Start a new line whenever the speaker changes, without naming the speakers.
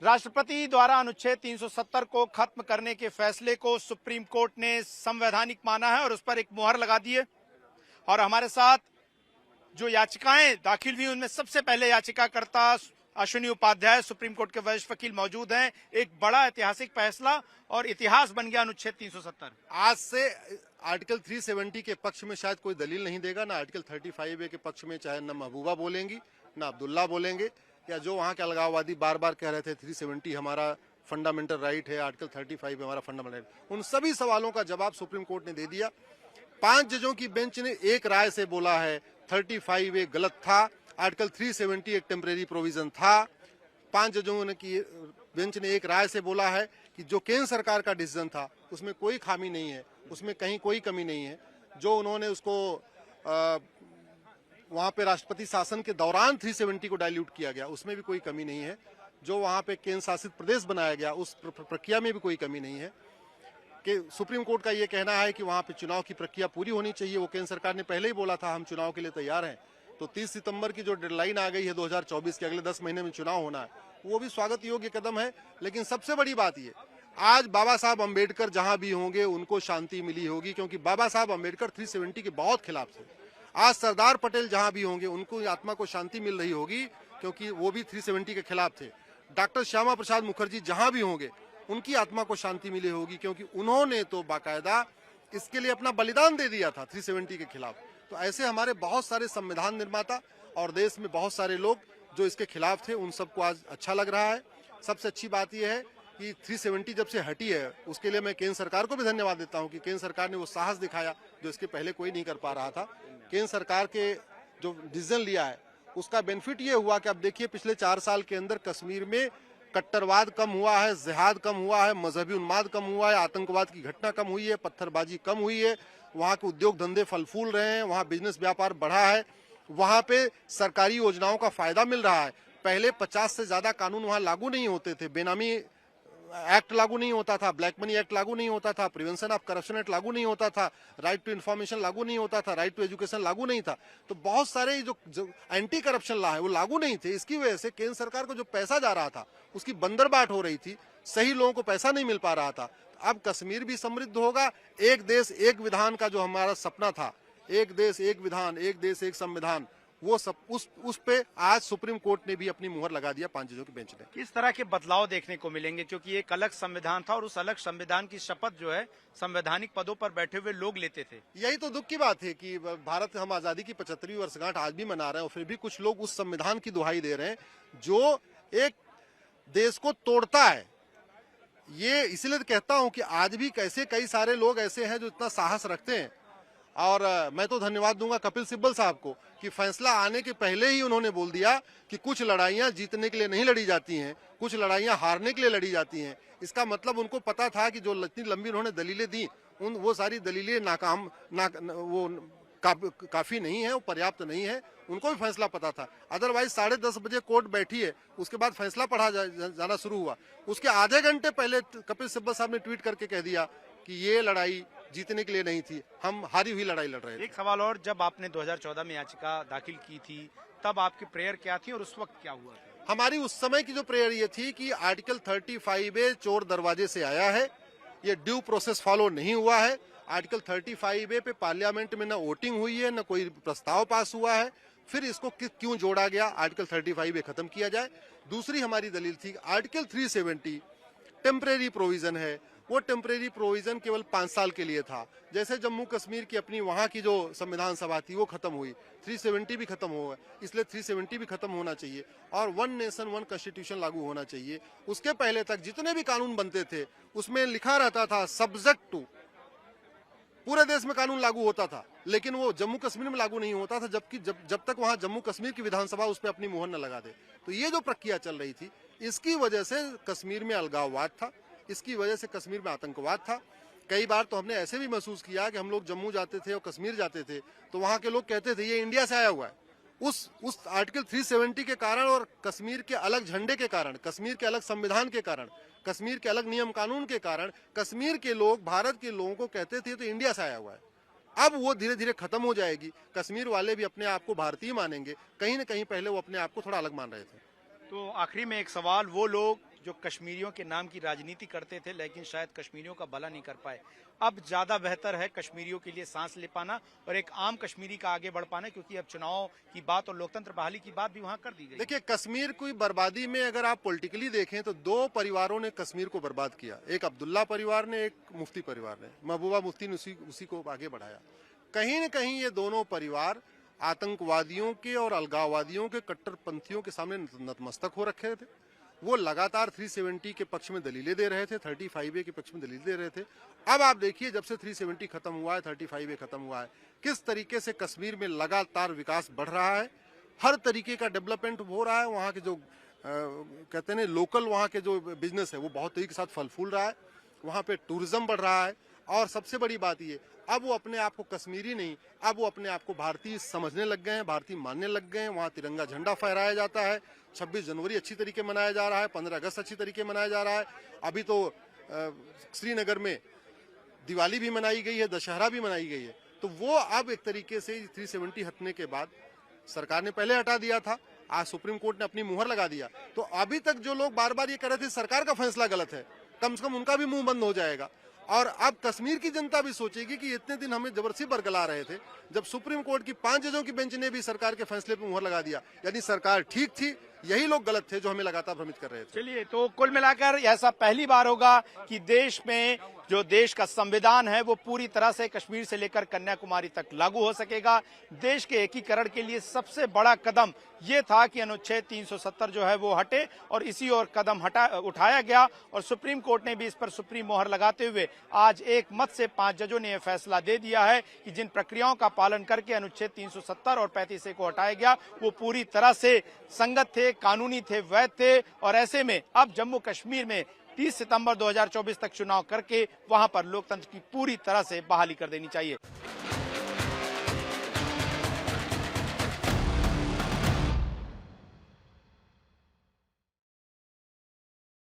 राष्ट्रपति द्वारा अनुच्छेद 370 को खत्म करने के फैसले को सुप्रीम कोर्ट ने संवैधानिक माना है और उस पर एक मुहर लगा दी है। और हमारे साथ जो याचिकाएं दाखिल हुई उनमें सबसे पहले याचिकाकर्ता अश्विनी उपाध्याय सुप्रीम कोर्ट के वरिष्ठ वकील मौजूद हैं। एक बड़ा ऐतिहासिक फैसला और इतिहास बन गया अनुच्छेद 370।
आज से आर्टिकल 370 के पक्ष में शायद कोई दलील नहीं देगा, ना आर्टिकल 35A के पक्ष में चाहे न महबूबा बोलेंगी ना अब्दुल्ला बोलेंगे, या जो वहां के अलगाववादी बार बार कह रहे थे 370 हमारा फंडामेंटल राइट है, आर्टिकल 35 हमारा फंडामेंटल राइट, उन सभी सवालों का जवाब सुप्रीम कोर्ट ने दे दिया। 5 जजों की बेंच ने एक राय से बोला है 35A गलत था, आर्टिकल 370 एक टेम्परेरी प्रोविजन था। 5 जजों ने की बेंच ने एक राय से बोला है कि जो केंद्र सरकार का डिसीजन था उसमें कोई खामी नहीं है, उसमें कहीं कोई कमी नहीं है। जो उन्होंने उसको वहां पे राष्ट्रपति शासन के दौरान 370 को डाइल्यूट किया गया उसमें भी कोई कमी नहीं है। जो वहां पे केंद्र शासित प्रदेश बनाया गया उस प्रक्रिया में भी कोई कमी नहीं है। कि सुप्रीम कोर्ट का ये कहना है कि वहां पे चुनाव की प्रक्रिया पूरी होनी चाहिए। वो केंद्र सरकार ने पहले ही बोला था हम चुनाव के लिए तैयार हैं। तो 30 सितंबर की जो डेडलाइन आ गई है 2024 के, अगले 10 महीने में चुनाव होना है, वो भी स्वागत योग्य कदम है। लेकिन सबसे बड़ी बात ये, आज बाबा साहब अम्बेडकर जहां भी होंगे उनको शांति मिली होगी, क्योंकि बाबा साहब अम्बेडकर 370 के बहुत खिलाफ थे। आज सरदार पटेल जहां भी होंगे उनको आत्मा को शांति मिल रही होगी, क्योंकि वो भी 370 के खिलाफ थे। डॉक्टर श्यामा प्रसाद मुखर्जी जहां भी होंगे उनकी आत्मा को शांति मिली होगी, क्योंकि उन्होंने तो बाकायदा इसके लिए अपना बलिदान दे दिया था 370 के खिलाफ। तो ऐसे हमारे बहुत सारे संविधान निर्माता और देश में बहुत सारे लोग जो इसके खिलाफ थे, उन सबको आज अच्छा लग रहा है। सबसे अच्छी बात यह है कि 370 जब से हटी है उसके लिए मैं केंद्र सरकार को भी धन्यवाद देता हूं कि केंद्र सरकार ने वो साहस दिखाया जो इसके पहले कोई नहीं कर पा रहा था। केंद्र सरकार के जो डिसीजन लिया है उसका बेनिफिट ये हुआ कि अब देखिए पिछले 4 साल के अंदर कश्मीर में कट्टरवाद कम हुआ है, जिहाद कम हुआ है, मजहबी उन्माद कम हुआ है, आतंकवाद की घटना कम हुई है, पत्थरबाजी कम हुई है, वहाँ के उद्योग धंधे फल फूल रहे हैं, वहाँ बिजनेस व्यापार बढ़ा है, वहाँ पे सरकारी योजनाओं का फायदा मिल रहा है। पहले 50 से ज्यादा कानून वहाँ लागू नहीं होते थे, बेनामी एक्ट लागू नहीं होता था, ब्लैक मनी एक्ट लागू नहीं होता था, प्रिवेंशन ऑफ करप्शन एक्ट लागू नहीं होता था, राइट टू इन्फॉर्मेशन लागू नहीं होता था, राइट टू एजुकेशन लागू नहीं था। तो बहुत सारे जो एंटी करप्शन लॉ है वो लागू नहीं थे। इसकी वजह से केंद्र सरकार को जो पैसा जा रहा था उसकी बंदरबाट हो रही थी, सही लोगों को पैसा नहीं मिल पा रहा था। अब कश्मीर भी समृद्ध होगा। एक देश एक विधान का जो हमारा सपना था, एक देश एक विधान, एक देश एक संविधान, वो सब उस पे आज सुप्रीम कोर्ट ने भी अपनी मुहर लगा दिया 5 जजों की बेंच ने।
किस तरह के बदलाव देखने को मिलेंगे, क्योंकि एक अलग संविधान था और उस अलग संविधान की शपथ जो है संवैधानिक पदों पर बैठे हुए लोग लेते थे।
यही तो दुख की बात है कि भारत हम आजादी की 75वीं वर्षगांठ आज भी मना रहे हैं और फिर भी कुछ लोग उस संविधान की दुहाई दे रहे हैं जो एक देश को तोड़ता है। ये इसलिए कहता हूं कि आज भी कैसे कई सारे लोग ऐसे हैं जो इतना साहस रखते हैं। और मैं तो धन्यवाद दूंगा कपिल सिब्बल साहब को कि फैसला आने के पहले ही उन्होंने बोल दिया कि कुछ लड़ाइयां जीतने के लिए नहीं लड़ी जाती हैं, कुछ लड़ाइयां हारने के लिए लड़ी जाती हैं। इसका मतलब उनको पता था कि जो इतनी लंबी उन्होंने दलीलें दी वो सारी दलीलें काफी नहीं है, वो पर्याप्त नहीं है। उनको भी फैसला पता था। अदरवाइज 10:30 बजे कोर्ट बैठी है, उसके बाद फैसला पढ़ा जाना शुरू हुआ, उसके आधे घंटे पहले कपिल सिब्बल साहब ने ट्वीट करके कह दिया कि ये लड़ाई जीतने के लिए नहीं थी, हम हारी हुई लड़ाई लड़ रहे थे।
एक सवाल और, जब आपने 2014 में याचिका दाखिल की थी तब आपकी प्रेयर क्या थी और उस वक्त क्या हुआ था?
हमारी उस समय की जो प्रेयर ये थी कि आर्टिकल 35A चोर दरवाजे से आया है, ये ड्यू प्रोसेस फॉलो नहीं हुआ है। आर्टिकल 35A पे पार्लियामेंट में न वोटिंग हुई है, न कोई प्रस्ताव पास हुआ है, फिर इसको क्यों जोड़ा गया, आर्टिकल 35A खत्म किया जाए। दूसरी हमारी दलील थी आर्टिकल 370 टेम्परेरी प्रोविजन है, वो टेम्परेरी प्रोविजन केवल 5 साल के लिए था। जैसे जम्मू कश्मीर की अपनी वहां की जो संविधान सभा थी वो खत्म हुई, 370 भी खत्म हुआ, इसलिए 370 भी खत्म होना चाहिए और 1 नेशन 1 कॉन्स्टिट्यूशन लागू होना चाहिए। उसके पहले तक जितने भी कानून बनते थे उसमें लिखा रहता था सब्जेक्ट टू, पूरे देश में कानून लागू होता था, लेकिन वो जम्मू कश्मीर में लागू नहीं होता था, जबकि जब तक वहां जम्मू कश्मीर की विधानसभा उस पर अपनी मुहर न लगा दे। तो ये जो प्रक्रिया चल रही थी, इसकी वजह से कश्मीर में अलगाववाद था, इसकी वजह से कश्मीर में आतंकवाद था। कई बार तो हमने ऐसे भी महसूस किया कि हम लोग जम्मू जाते थे और कश्मीर जाते थे तो वहां के लोग कहते थे ये इंडिया से आया हुआ है। उस आर्टिकल 370 के कारण और कश्मीर के अलग झंडे के कारण, कश्मीर के अलग संविधान के कारण, कश्मीर के अलग नियम कानून के कारण कश्मीर के लोग भारत के लोगों को कहते थे तो इंडिया से आया हुआ है। अब वो धीरे धीरे खत्म हो जाएगी। कश्मीर वाले भी अपने आप को भारतीय मानेंगे, कहीं न कहीं पहले वो अपने आप को थोड़ा अलग मान रहे थे।
तो आखिरी में एक सवाल, वो लोग जो कश्मीरियों के नाम की राजनीति करते थे लेकिन शायद कश्मीरियों का भला नहीं कर पाए। अब ज्यादा बेहतर है कश्मीरियों के लिए सांस ले पाना और एक आम कश्मीरी का आगे बढ़ पाना, क्योंकि अब चुनाव की बात और लोकतंत्र बहाली की बात भी वहां कर दी गई।
देखिए, कश्मीर की बर्बादी में अगर आप पॉलिटिकली देखें तो दो परिवारों ने कश्मीर को बर्बाद किया, एक अब्दुल्ला परिवार ने, एक मुफ्ती परिवार ने। महबूबा मुफ्ती ने उसी को आगे बढ़ाया। कहीं न कहीं ये दोनों परिवार आतंकवादियों के और अलगाववादियों के कट्टरपंथियों के सामने नतमस्तक हो रखे थे। वो लगातार 370 के पक्ष में दलीलें दे रहे थे, 35A के पक्ष में दलील दे रहे थे। अब आप देखिए, जब से 370 खत्म हुआ है, 35A खत्म हुआ है, किस तरीके से कश्मीर में लगातार विकास बढ़ रहा है, हर तरीके का डेवलपमेंट हो रहा है। वहाँ के जो कहते हैं लोकल वहाँ के जो बिजनेस है वो बहुत तेजी के साथ फल फूल रहा है, वहाँ पे टूरिज्म बढ़ रहा है। और सबसे बड़ी बात ये, अब वो अपने आप को कश्मीरी नहीं, अब वो अपने आप को भारतीय समझने लग गए हैं, भारतीय मानने लग गए हैं। वहाँ तिरंगा झंडा फहराया जाता है, 26 जनवरी अच्छी तरीके मनाया जा रहा है, 15 अगस्त अच्छी तरीके मनाया जा रहा है। अभी तो श्रीनगर में दिवाली भी मनाई गई है, दशहरा भी मनाई गई है। तो वो अब एक तरीके से 370 हटने के बाद, सरकार ने पहले हटा दिया था, आज सुप्रीम कोर्ट ने अपनी मुहर लगा दिया। तो अभी तक जो लोग बार बार ये कह रहे थे सरकार का फैसला गलत है, कम से कम उनका भी मुंह बंद हो जाएगा। और अब कश्मीर की जनता भी सोचेगी कि इतने दिन हमें जबरदस्ती बरगला रहे थे, जब सुप्रीम कोर्ट की 5 जजों की बेंच ने भी सरकार के फैसले पर मुहर लगा दिया, यानी सरकार ठीक थी, यही लोग गलत थे जो हमें लगातार भ्रमित कर रहे थे।
चलिए, तो कुल मिलाकर ऐसा पहली बार होगा कि देश में जो देश का संविधान है वो पूरी तरह से कश्मीर से लेकर कन्याकुमारी तक लागू हो सकेगा। देश के एकीकरण के लिए सबसे बड़ा कदम ये था कि अनुच्छेद 370 जो है वो हटे, और इसी ओर कदम उठाया गया और सुप्रीम कोर्ट ने भी इस पर सुप्रीम मोहर लगाते हुए आज एक मत से 5 जजों ने यह फैसला दे दिया है कि जिन प्रक्रियाओं का पालन करके अनुच्छेद 370 और 35A को हटाया गया वो पूरी तरह से संगत थे, कानूनी थे, वैध थे। और ऐसे में अब जम्मू कश्मीर में 30 सितंबर 2024 तक चुनाव करके वहां पर लोकतंत्र की पूरी तरह से बहाली कर देनी चाहिए।